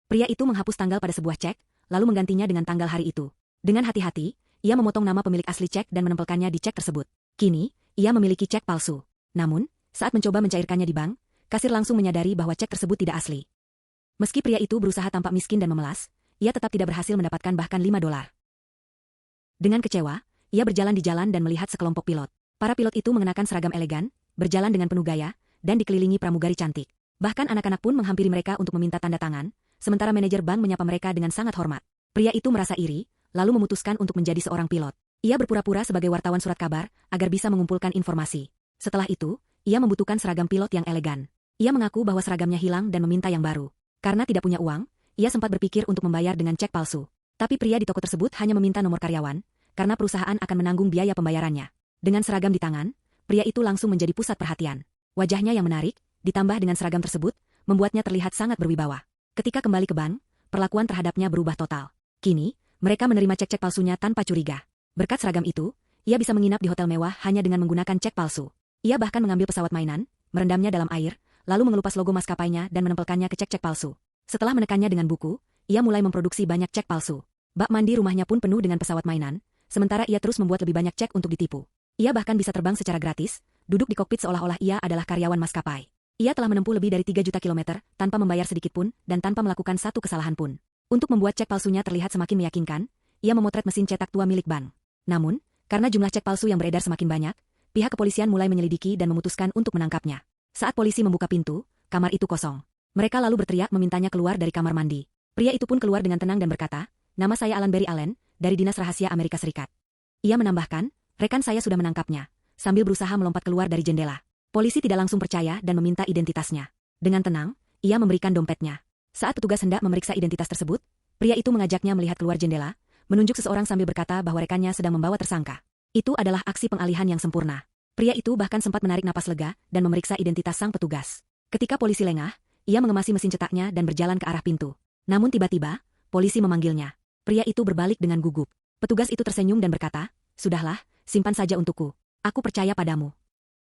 Pria itu menghapus tanggal pada sebuah cek, lalu menggantinya dengan tanggal hari itu. Dengan hati-hati, ia memotong nama pemilik asli cek dan menempelkannya di cek tersebut. Kini, ia memiliki cek palsu. Namun, saat mencoba mencairkannya di bank, kasir langsung menyadari bahwa cek tersebut tidak asli. Meski pria itu berusaha tampak miskin dan memelas, ia tetap tidak berhasil mendapatkan bahkan $5. Dengan kecewa, ia berjalan di jalan dan melihat sekelompok pilot. Para pilot itu mengenakan seragam elegan, berjalan dengan penuh gaya, dan dikelilingi pramugari cantik. Bahkan anak-anak pun menghampiri mereka untuk meminta tanda tangan, sementara manajer bank menyapa mereka dengan sangat hormat. Pria itu merasa iri, lalu memutuskan untuk menjadi seorang pilot. Ia berpura-pura sebagai wartawan surat kabar, agar bisa mengumpulkan informasi. Setelah itu, ia membutuhkan seragam pilot yang elegan. Ia mengaku bahwa seragamnya hilang dan meminta yang baru. Karena tidak punya uang, ia sempat berpikir untuk membayar dengan cek palsu. Tapi pria di toko tersebut hanya meminta nomor karyawan, karena perusahaan akan menanggung biaya pembayarannya. Dengan seragam di tangan, pria itu langsung menjadi pusat perhatian. Wajahnya yang menarik, ditambah dengan seragam tersebut, membuatnya terlihat sangat berwibawa. Ketika kembali ke bank, perlakuan terhadapnya berubah total. Kini, mereka menerima cek-cek palsunya tanpa curiga. Berkat seragam itu, ia bisa menginap di hotel mewah hanya dengan menggunakan cek palsu. Ia bahkan mengambil pesawat mainan, merendamnya dalam air, lalu mengelupas logo maskapainya dan menempelkannya ke cek-cek palsu. Setelah menekannya dengan buku, ia mulai memproduksi banyak cek palsu. Bak mandi rumahnya pun penuh dengan pesawat mainan, sementara ia terus membuat lebih banyak cek untuk ditipu. Ia bahkan bisa terbang secara gratis, duduk di kokpit seolah-olah ia adalah karyawan maskapai. Ia telah menempuh lebih dari 3 juta kilometer, tanpa membayar sedikit pun, dan tanpa melakukan satu kesalahan pun. Untuk membuat cek palsunya terlihat semakin meyakinkan, ia memotret mesin cetak tua milik bank. Namun, karena jumlah cek palsu yang beredar semakin banyak, pihak kepolisian mulai menyelidiki dan memutuskan untuk menangkapnya. Saat polisi membuka pintu, kamar itu kosong. Mereka lalu berteriak memintanya keluar dari kamar mandi. Pria itu pun keluar dengan tenang dan berkata, "Nama saya Alan Barry Allen, dari Dinas Rahasia Amerika Serikat." Ia menambahkan, "Rekan saya sudah menangkapnya," sambil berusaha melompat keluar dari jendela. Polisi tidak langsung percaya dan meminta identitasnya. Dengan tenang, ia memberikan dompetnya. Saat petugas hendak memeriksa identitas tersebut, pria itu mengajaknya melihat keluar jendela, menunjuk seseorang sambil berkata bahwa rekannya sedang membawa tersangka. Itu adalah aksi pengalihan yang sempurna. Pria itu bahkan sempat menarik napas lega dan memeriksa identitas sang petugas. Ketika polisi lengah, ia mengemasi mesin cetaknya dan berjalan ke arah pintu. Namun tiba-tiba, polisi memanggilnya. Pria itu berbalik dengan gugup. Petugas itu tersenyum dan berkata, "Sudahlah, simpan saja untukku. Aku percaya padamu."